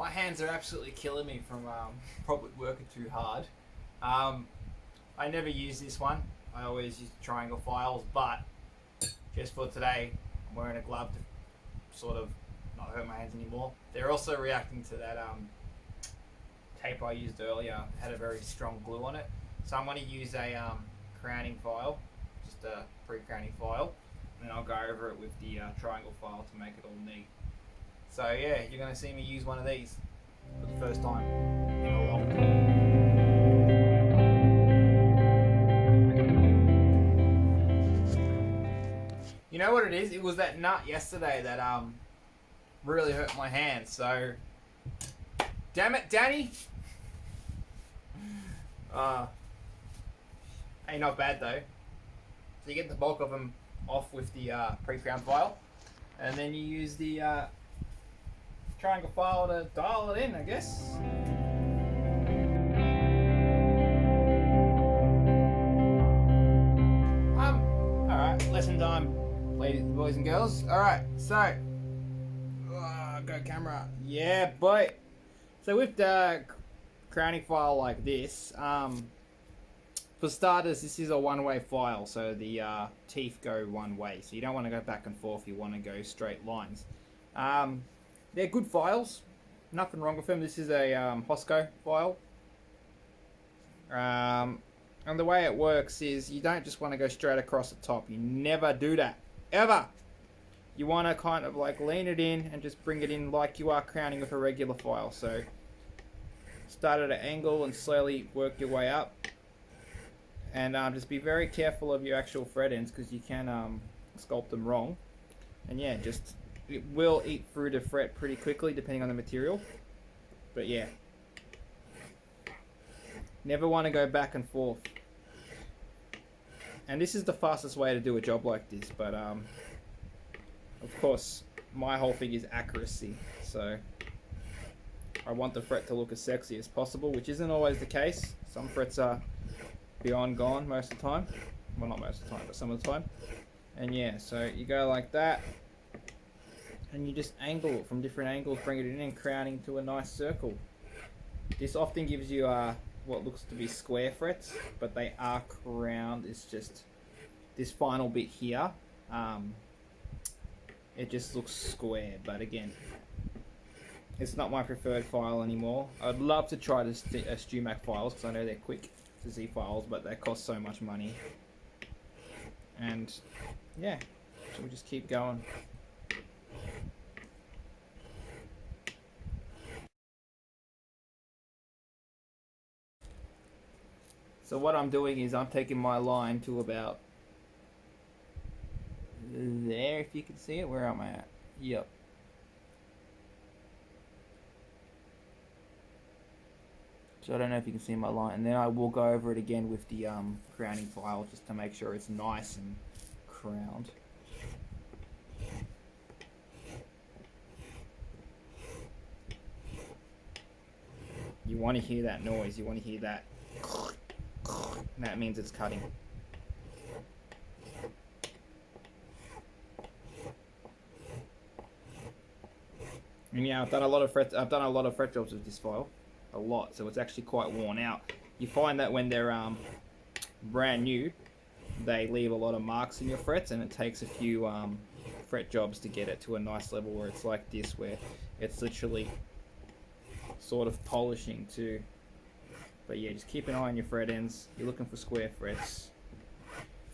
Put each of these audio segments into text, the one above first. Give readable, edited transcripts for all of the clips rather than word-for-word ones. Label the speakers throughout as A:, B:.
A: My hands are absolutely killing me from probably working too hard. I never use this one. I always use triangle files, but just for today, I'm wearing a glove to sort of not hurt my hands anymore. They're also reacting to that tape I used earlier. It had a very strong glue on it. So I'm going to use a crowning file, just a pre-crowning file, and then I'll go over it with the triangle file to make it all neat. So yeah, you're going to see me use one of these for the first time in a long time. You know what it is? It was that nut yesterday that really hurt my hand. So, damn it, Danny. Ain't not bad though. So you get the bulk of them off with the pre-crown file, and then you use the triangle file to dial it in, I guess. Alright, lesson time, ladies, boys and girls. Alright, so go camera. Yeah, boy. So with the crowning file like this, for starters, this is a one-way file, so the teeth go one way. So you don't want to go back and forth, you want to go straight lines. They're good files, nothing wrong with them. This is a Hosco file. And the way it works is you don't just want to go straight across the top. You never do that, ever. You want to kind of like lean it in and just bring it in like you are crowning with a regular file. So start at an angle and slowly work your way up. And just be very careful of your actual thread ends because you can sculpt them wrong. And yeah, just it will eat through the fret pretty quickly depending on the material. But yeah, never want to go back and forth. And this is the fastest way to do a job like this, but of course my whole thing is accuracy, so I want the fret to look as sexy as possible, which isn't always the case. Some frets are beyond gone most of the time. Well, not most of the time, but some of the time. And yeah, so you go like that, and you just angle it from different angles, bring it in and crowning to a nice circle. This often gives you what looks to be square frets, but they are crowned. It's just this final bit here, it just looks square, but again, it's not my preferred file anymore. I'd love to try the StuMac files because I know they're quick to see files, but they cost so much money. And yeah, so we just keep going. So what I'm doing is I'm taking my line to about there, if you can see it. Where am I at? Yep. So I don't know if you can see my line, and then I will go over it again with the crowning file just to make sure it's nice and crowned. You want to hear that noise, you want to hear that, and that means it's cutting. And yeah, I've done a lot of fret jobs with this file, a lot. So it's actually quite worn out. You find that when they're brand new, they leave a lot of marks in your frets, and it takes a few fret jobs to get it to a nice level where it's like this, where it's literally sort of polishing too. But yeah, just keep an eye on your fret ends. You're looking for square frets.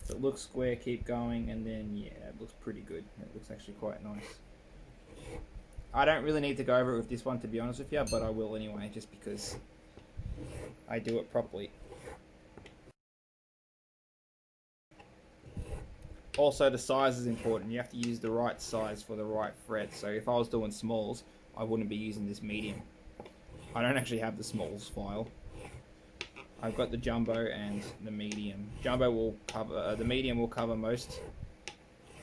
A: If it looks square, keep going, and then yeah, it looks pretty good. It looks actually quite nice. I don't really need to go over it with this one, to be honest with you, but I will anyway, just because I do it properly. Also, the size is important. You have to use the right size for the right fret. So if I was doing smalls, I wouldn't be using this medium. I don't actually have the smalls file. I've got the jumbo and the medium. Jumbo will cover, the medium will cover most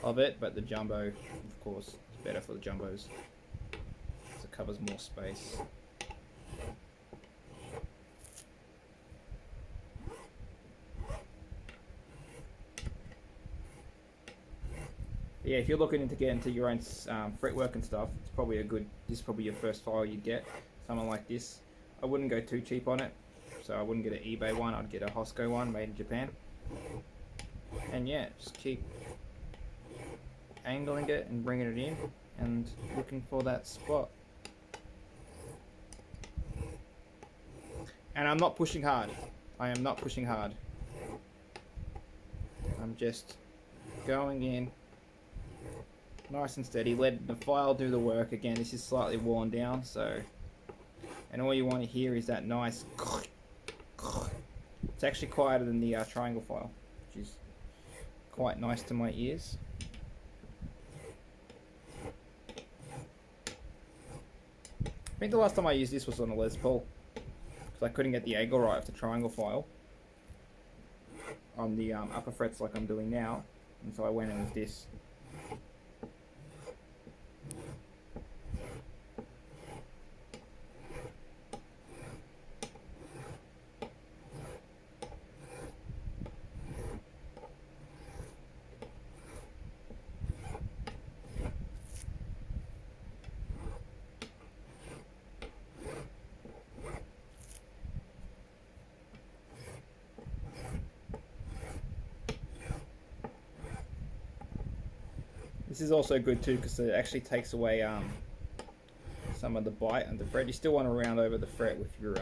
A: of it, but the jumbo, of course, is better for the jumbos. It covers more space. Yeah, if you're looking to get into your own fretwork and stuff, it's probably this is probably your first file you'd get. something like this. I wouldn't go too cheap on it, so I wouldn't get an eBay one. I'd get a Hosco one made in Japan. And yeah, just keep angling it and bringing it in and looking for that spot. And I'm not pushing hard. I am not pushing hard. I'm just going in nice and steady. Let the file do the work. Again, this is slightly worn down, so, and all you want to hear is that nice. It's actually quieter than the triangle file, which is quite nice to my ears. I think the last time I used this was on a Les Paul, because I couldn't get the angle right of the triangle file on the upper frets like I'm doing now, and so I went in with this. This is also good too because it actually takes away some of the bite on the fret. You still want to round over the fret with your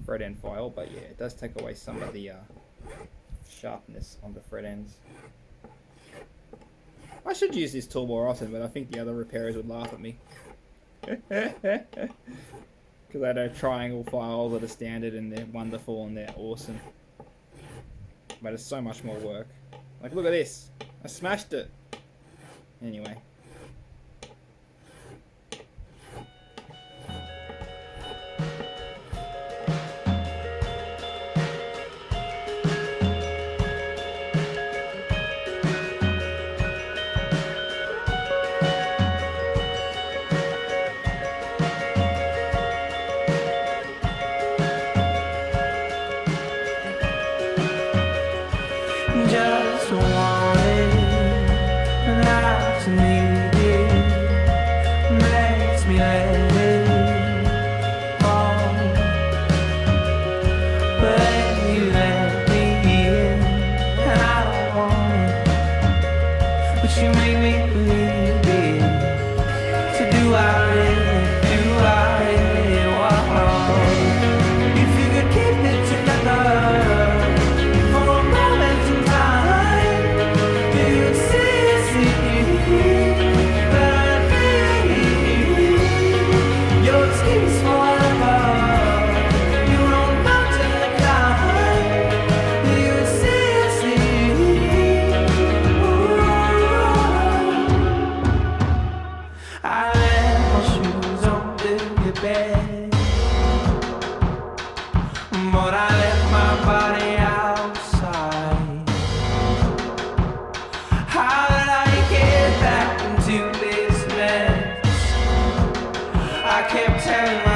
A: fret end file, but yeah, it does take away some of the sharpness on the fret ends. I should use this tool more often, but I think the other repairers would laugh at me. Because I know triangle files that are standard and they're wonderful and they're awesome. But it's so much more work. Like, look at this. I smashed it. Anyway.
B: Just wanted to need it, makes me let it fall. But you let me in, and I don't want it. But you make me believe it. So do I really want? If you could keep it together for a moment in time, you'd see. But I left my body outside. How did I get back into this mess? I kept telling myself